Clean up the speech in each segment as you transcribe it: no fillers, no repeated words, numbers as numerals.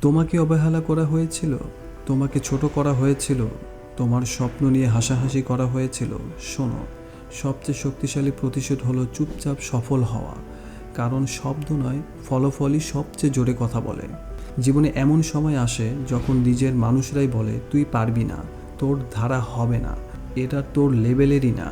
তোমাকে অবহেলা করা হয়েছিল, তোমাকে ছোট করা হয়েছিল, তোমার স্বপ্ন নিয়ে হাসাহাসি করা হয়েছিল। শোনো, সবচেয়ে শক্তিশালী প্রতিশোধ হলো চুপচাপ সফল হওয়া। কারণ শব্দ নয়, ফলাফলই সবচেয়ে জোরে কথা বলে। জীবনে এমন সময় আসে যখন নিজের মানুষরাই বলে তুই পারবি না, তোর ধারা হবে না, এটা তোর লেভেলেরই না।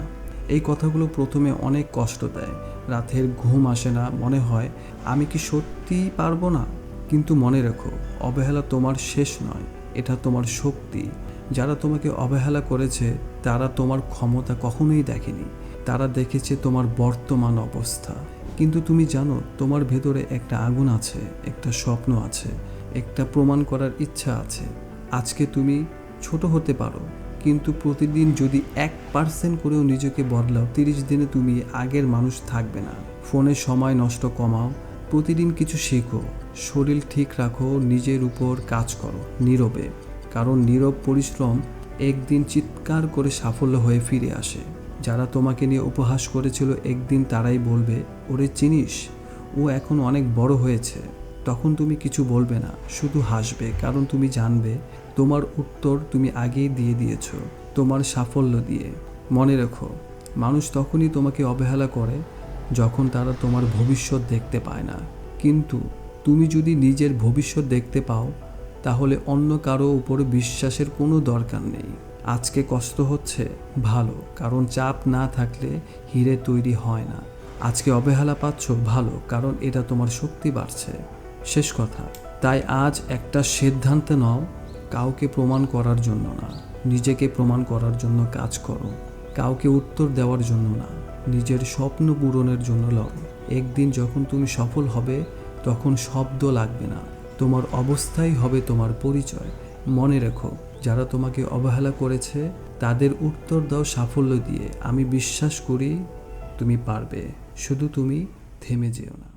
এই কথাগুলো প্রথমে অনেক কষ্ট দেয়, রাতের ঘুম আসে না, মনে হয় আমি কি সত্যিই পারবো না। কিন্তু মনে রেখো, অবহেলা তোমার শেষ নয়, এটা তোমার শক্তি। যারা তোমাকে অবহেলা করেছে তারা তোমার ক্ষমতা কখনোই দেখেনি, তারা দেখেছে তোমার বর্তমান অবস্থা। কিন্তু তুমি জানো, তোমার ভেতরে একটা আগুন আছে, একটা স্বপ্ন আছে, একটা প্রমাণ করার ইচ্ছা আছে। আজকে তুমি ছোট হতে পারো, কিন্তু প্রতিদিন যদি 1% করেও নিজেকে বদলাও, 30 দিনে তুমি আগের মানুষ থাকবে না। ফোনে সময় নষ্ট কমাও, প্রতিদিন কিছু শেখো, শরীর ঠিক রাখো, নিজের উপর কাজ করো নীরবে। কারণ নীরব পরিশ্রম একদিন চিৎকার করে সাফল্য হয়ে ফিরে আসে। যারা তোমাকে নিয়ে উপহাস করেছিল একদিন তারাই বলবে, ওরে চিনিস, ও এখন অনেক বড় হয়েছে। তখন তুমি কিছু বলবে না, শুধু হাসবে, কারণ তুমি জানবে তোমার উত্তর তুমি আগেই দিয়ে দিয়েছ তোমার সাফল্য দিয়ে। মনে রেখো, মানুষ তখনই তোমাকে অবহেলা করে যখন তারা তোমার ভবিষ্যৎ দেখতে পায় না। কিন্তু তুমি যদি নিজের ভবিষ্যৎ দেখতে পাও, তাহলে অন্য কারো উপরে বিশ্বাসের কোনো দরকার নেই। আজকে কষ্ট হচ্ছে ভালো, কারণ চাপ না থাকলে হিরে তৈরি হয় না। আজকে অবহেলা পাচ্ছ ভালো, কারণ এটা তোমার শক্তি বাড়ছে। শেষ কথা, তাই আজ একটা সিদ্ধান্ত নাও, কাউকে প্রমাণ করার জন্য না, নিজেকে প্রমাণ করার জন্য কাজ করো। কাউকে উত্তর দেওয়ার জন্য না, নিজের স্বপ্ন পূরণের জন্য লড়ো। একদিন যখন তুমি সফল হবে, তখন শব্দ লাগবে না, তোমার অবস্থাই হবে তোমার পরিচয়। মনে রেখো, যারা তোমাকে অবহেলা করেছে তাদের উত্তর দাও সাফল্য দিয়ে, আমি বিশ্বাস করি তুমি পারবে, শুধু তুমি থেমে যেও না।